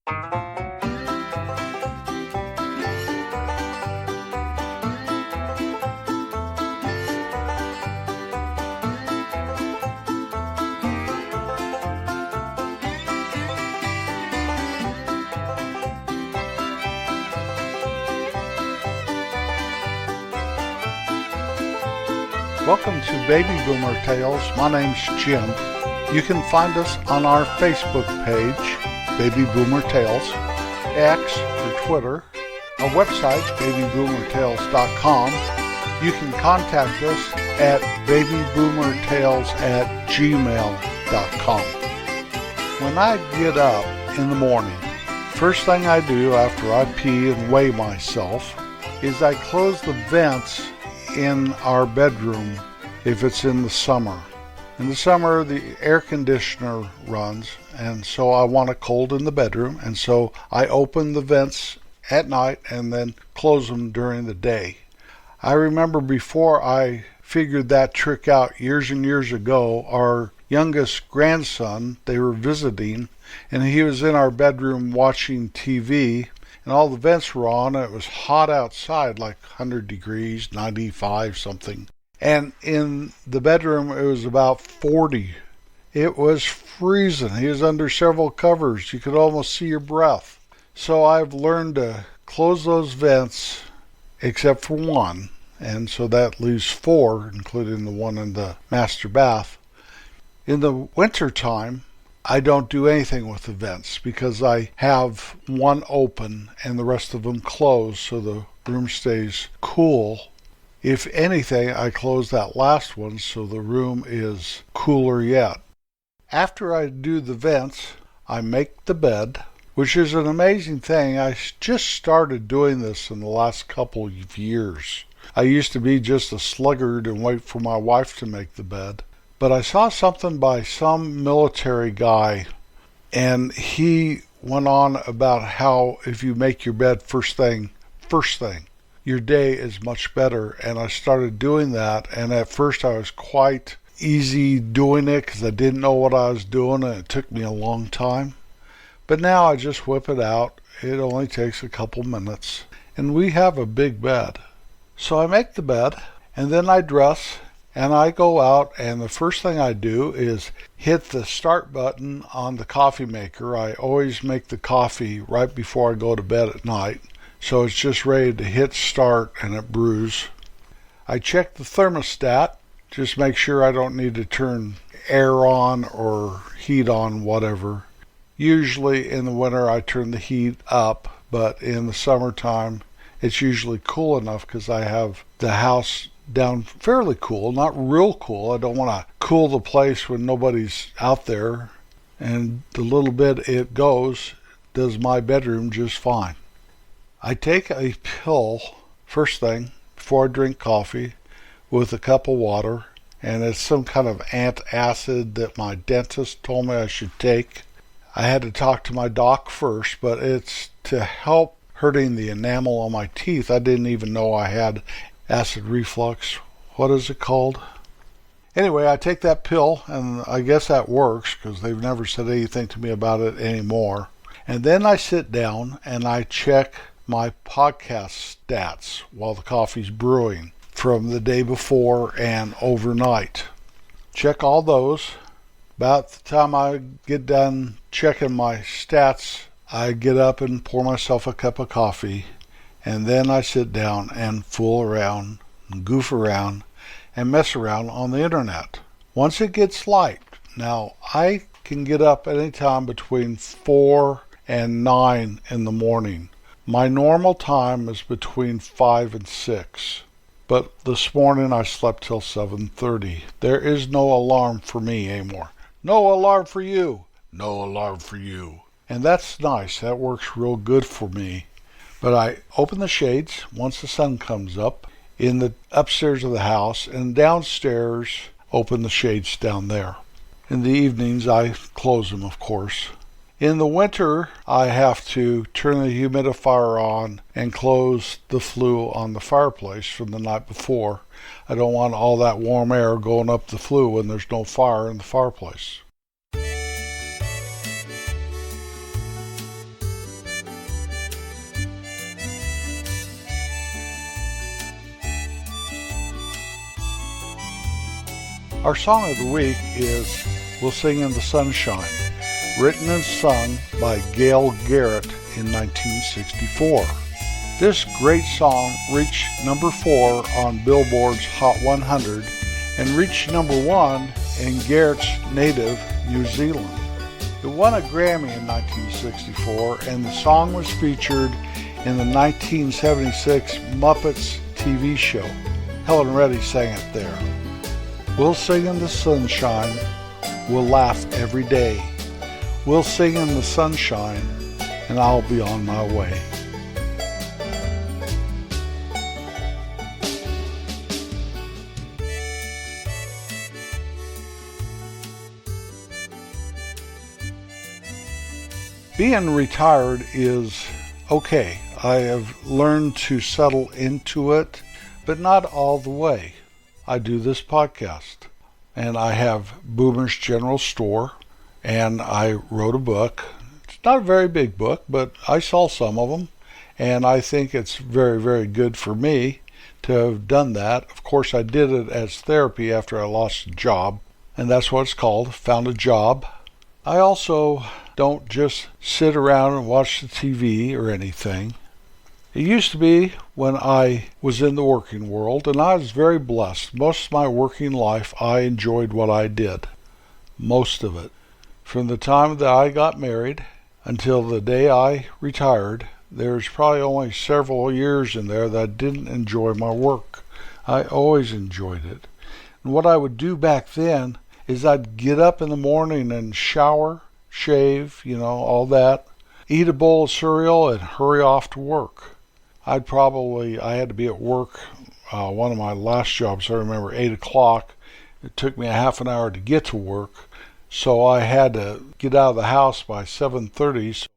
Welcome to Baby Boomer Tales. My name's Jim. You can find us on our Facebook page, Baby Boomer Tales, X or Twitter. Our website's babyboomertales.com. You can contact us at babyboomertales@gmail.com. When I get up in the morning, first thing I do after I pee and weigh myself is I close the vents in our bedroom if it's in the summer. In the summer, the air conditioner runs, and so I want it cold in the bedroom, and so I open the vents at night and then close them during the day. I remember before I figured that trick out years and years ago, our youngest grandson, they were visiting, and he was in our bedroom watching TV, and all the vents were on, and it was hot outside, like 100 degrees, 95 something. And in the bedroom, it was about 40. It was freezing. He was under several covers. You could almost see your breath. So I've learned to close those vents, except for one, and so that leaves 4, including the one in the master bath. In the winter time, I don't do anything with the vents because I have one open and the rest of them closed so the room stays cool. If anything, I close that last one so the room is cooler yet. After I do the vents, I make the bed, which is an amazing thing. I just started doing this in the last couple of years. I used to be just a sluggard and wait for my wife to make the bed. But I saw something by some military guy, and he went on about how if you make your bed first thing, your day is much better. And I started doing that, and at first I was quite easy doing it because I didn't know what I was doing, and it took me a long time. But now I just whip it out. It only takes a couple minutes, and we have a big bed. So I make the bed, and then I dress, and I go out, and the first thing I do is hit the start button on the coffee maker. I always make the coffee right before I go to bed at night, so it's just ready to hit start and it brews. I check the thermostat, just make sure I don't need to turn air on or heat on, whatever. Usually in the winter I turn the heat up, but in the summertime it's usually cool enough because I have the house down fairly cool, not real cool. I don't want to cool the place when nobody's out there, and the little bit it goes does my bedroom just fine. I take a pill first thing before I drink coffee with a cup of water, and it's some kind of antacid that my dentist told me I should take. I had to talk to my doc first, but it's to help hurting the enamel on my teeth. I didn't even know I had acid reflux. What is it called? Anyway, I take that pill, and I guess that works because they've never said anything to me about it anymore. And then I sit down and I check my podcast stats while the coffee's brewing from the day before and overnight. Check all those. About the time I get done checking my stats, I get up and pour myself a cup of coffee. And then I sit down and fool around, and goof around, and mess around on the internet. Once it gets light, now I can get up any time between 4 and 9 in the morning. My normal time is between 5 and 6. But this morning I slept till 7:30. There is no alarm for me anymore. No alarm for you. No alarm for you. And that's nice. That works real good for me. But I open the shades once the sun comes up in the upstairs of the house, and downstairs open the shades down there. In the evenings I close them, of course. In the winter I have to turn the humidifier on and close the flue on the fireplace from the night before. I don't want all that warm air going up the flue when there's no fire in the fireplace. Our song of the week is We'll Sing in the Sunshine, written and sung by Gail Garrett in 1964. This great song reached number 4 on Billboard's Hot 100 and reached number 1 in Garrett's native New Zealand. It won a Grammy in 1964, and the song was featured in the 1976 Muppets TV show. Helen Reddy sang it there. We'll sing in the sunshine, we'll laugh every day. We'll sing in the sunshine, and I'll be on my way. Being retired is okay. I have learned to settle into it, but not all the way. I do this podcast, and I have Boomer's General Store, and I wrote a book. It's not a very big book, but I saw some of them, and I think it's very, very good for me to have done that. Of course, I did it as therapy after I lost a job, and that's what it's called, found a job. I also don't just sit around and watch the TV or anything. It used to be when I was in the working world, and I was very blessed. Most of my working life, I enjoyed what I did. Most of it. From the time that I got married until the day I retired, there's probably only several years in there that I didn't enjoy my work. I always enjoyed it. And what I would do back then is I'd get up in the morning and shower, shave, all that, eat a bowl of cereal, and hurry off to work. I had to be at work, one of my last jobs, I remember, 8 o'clock. It took me a half an hour to get to work, so I had to get out of the house by 7:30. So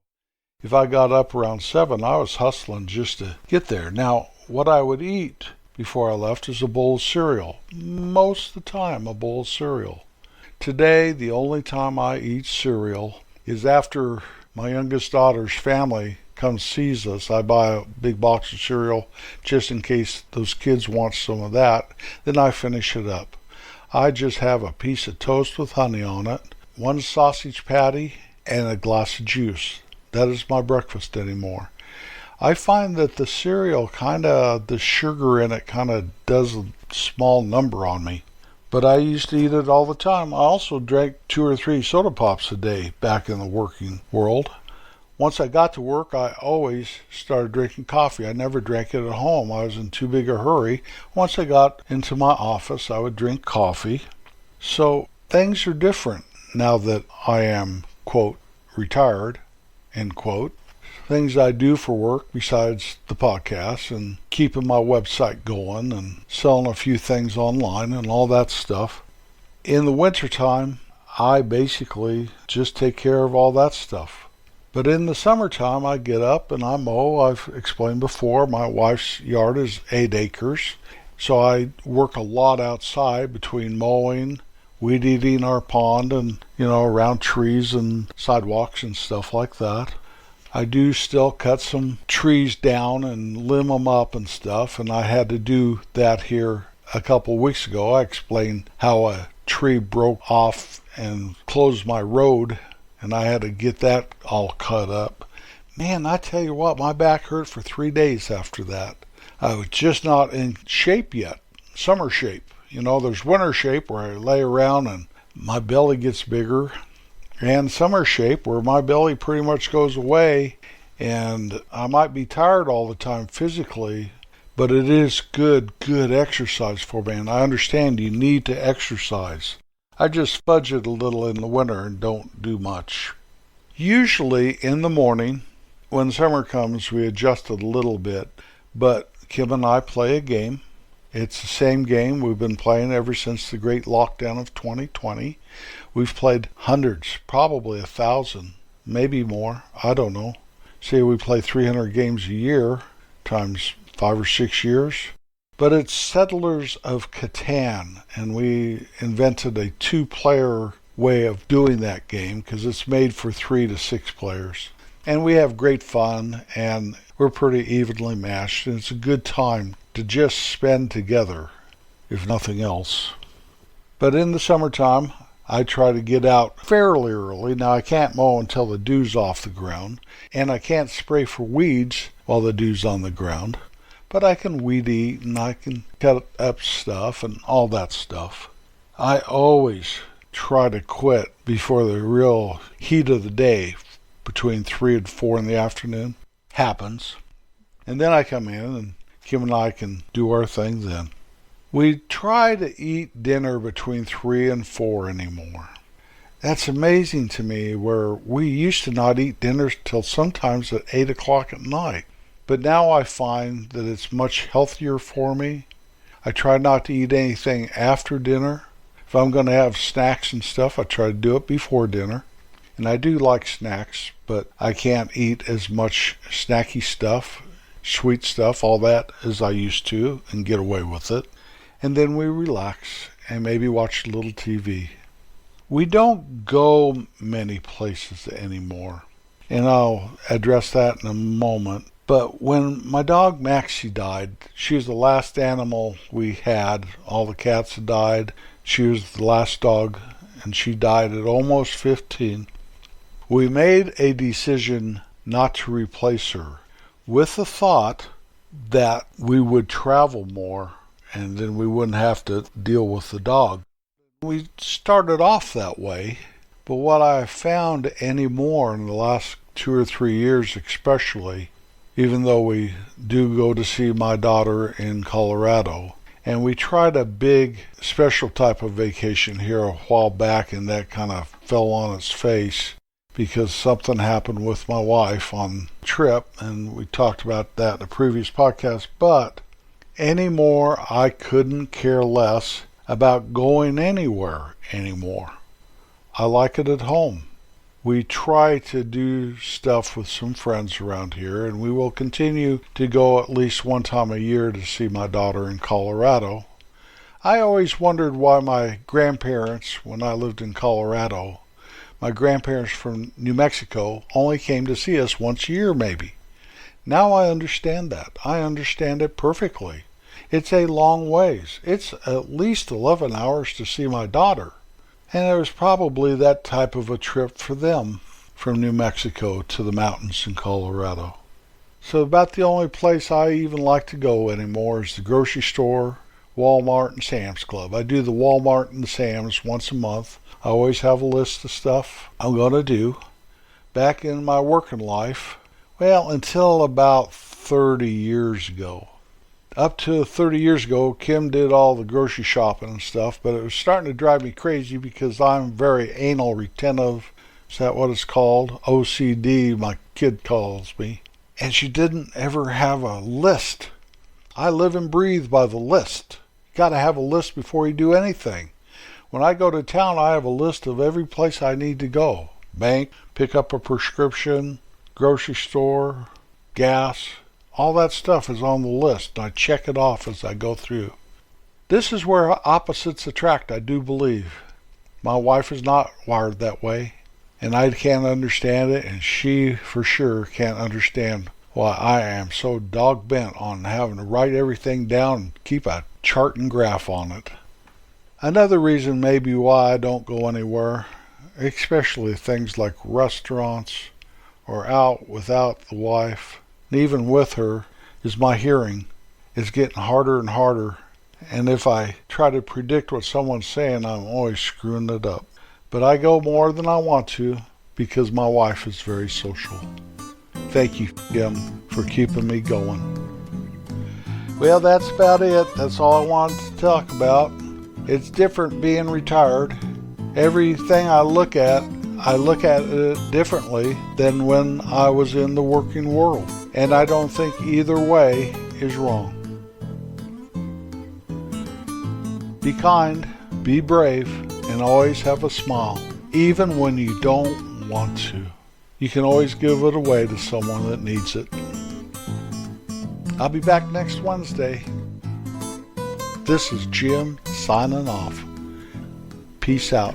if I got up around 7, I was hustling just to get there. Now, what I would eat before I left is a bowl of cereal. Most of the time, a bowl of cereal. Today, the only time I eat cereal is after my youngest daughter's family comes sees us. I buy a big box of cereal just in case those kids want some of that. Then I finish it up. I just have a piece of toast with honey on it, one sausage patty, and a glass of juice. That is my breakfast anymore. I find that the cereal the sugar in it does a small number on me. But I used to eat it all the time. I also drank 2 or 3 soda pops a day back in the working world. Once I got to work, I always started drinking coffee. I never drank it at home. I was in too big a hurry. Once I got into my office, I would drink coffee. So things are different now that I am, quote, retired, end quote. Things I do for work besides the podcast and keeping my website going and selling a few things online and all that stuff. In the wintertime, I basically just take care of all that stuff. But in the summertime, I get up and I mow. I've explained before, my wife's yard is 8 acres. So I work a lot outside between mowing, weed eating our pond, and, around trees and sidewalks and stuff like that. I do still cut some trees down and limb them up and stuff, and I had to do that here a couple weeks ago. I explained how a tree broke off and closed my road, and I had to get that all cut up. Man, I tell you what, my back hurt for 3 days after that. I was just not in shape yet, summer shape. There's winter shape where I lay around and my belly gets bigger, and summer shape where my belly pretty much goes away, and I might be tired all the time physically, but it is good exercise for me, and I understand you need to exercise. I just fudge it a little in the winter and don't do much. Usually in the morning, when summer comes, we adjust it a little bit, but Kim and I play a game. It's the same game we've been playing ever since the great lockdown of 2020. We've played hundreds, probably 1,000, maybe more, I don't know. Say we play 300 games a year times 5 or 6 years. But it's Settlers of Catan, and we invented a 2-player way of doing that game because it's made for 3 to 6 players. And we have great fun, and we're pretty evenly matched, and it's a good time to just spend together, if nothing else. But in the summertime, I try to get out fairly early. Now, I can't mow until the dew's off the ground, and I can't spray for weeds while the dew's on the ground. But I can weed eat, and I can cut up stuff and all that stuff. I always try to quit before the real heat of the day, between 3 and 4 in the afternoon, happens. And then I come in, and Kim and I can do our thing then. We try to eat dinner between 3 and 4 anymore. That's amazing to me, where we used to not eat dinner till sometimes at 8 o'clock at night. But now I find that it's much healthier for me. I try not to eat anything after dinner. If I'm going to have snacks and stuff, I try to do it before dinner. And I do like snacks, but I can't eat as much snacky stuff, sweet stuff, all that, as I used to, and get away with it. And then we relax and maybe watch a little TV. We don't go many places anymore, and I'll address that in a moment. But when my dog Maxie died, she was the last animal we had. All the cats had died. She was the last dog, and she died at almost 15. We made a decision not to replace her, with the thought that we would travel more, and then we wouldn't have to deal with the dog. We started off that way, but what I found anymore in the last 2 or 3 years especially, even though we do go to see my daughter in Colorado, and we tried a big special type of vacation here a while back, and that kind of fell on its face because something happened with my wife on the trip, and we talked about that in a previous podcast. But anymore, I couldn't care less about going anywhere anymore. I like it at home. We try to do stuff with some friends around here, and we will continue to go at least one time a year to see my daughter in Colorado. I always wondered why my grandparents, when I lived in Colorado, my grandparents from New Mexico only came to see us once a year maybe. Now I understand that. I understand it perfectly. It's a long ways. It's at least 11 hours to see my daughter. And it was probably that type of a trip for them from New Mexico to the mountains in Colorado. So about the only place I even like to go anymore is the grocery store, Walmart, and Sam's Club. I do the Walmart and the Sam's once a month. I always have a list of stuff I'm going to do. Back in my working life, well, until about 30 years ago. Up to 30 years ago, Kim did all the grocery shopping and stuff, but it was starting to drive me crazy because I'm very anal retentive. Is that what it's called? OCD, my kid calls me. And she didn't ever have a list. I live and breathe by the list. You got to have a list before you do anything. When I go to town, I have a list of every place I need to go. Bank, pick up a prescription, grocery store, gas. All that stuff is on the list, and I check it off as I go through. This is where opposites attract, I do believe. My wife is not wired that way, and I can't understand it, and she for sure can't understand why I am so dog bent on having to write everything down and keep a chart and graph on it. Another reason maybe why I don't go anywhere, especially things like restaurants or out without the wife, and even with her, is my hearing. It's getting harder and harder, and if I try to predict what someone's saying, I'm always screwing it up. But I go more than I want to because my wife is very social. Thank you, Kim, for keeping me going. Well, that's about it. That's all I wanted to talk about. It's different being retired. Everything I look at it differently than when I was in the working world. And I don't think either way is wrong. Be kind, be brave, and always have a smile, even when you don't want to. You can always give it away to someone that needs it. I'll be back next Wednesday. This is Jim signing off. Peace out.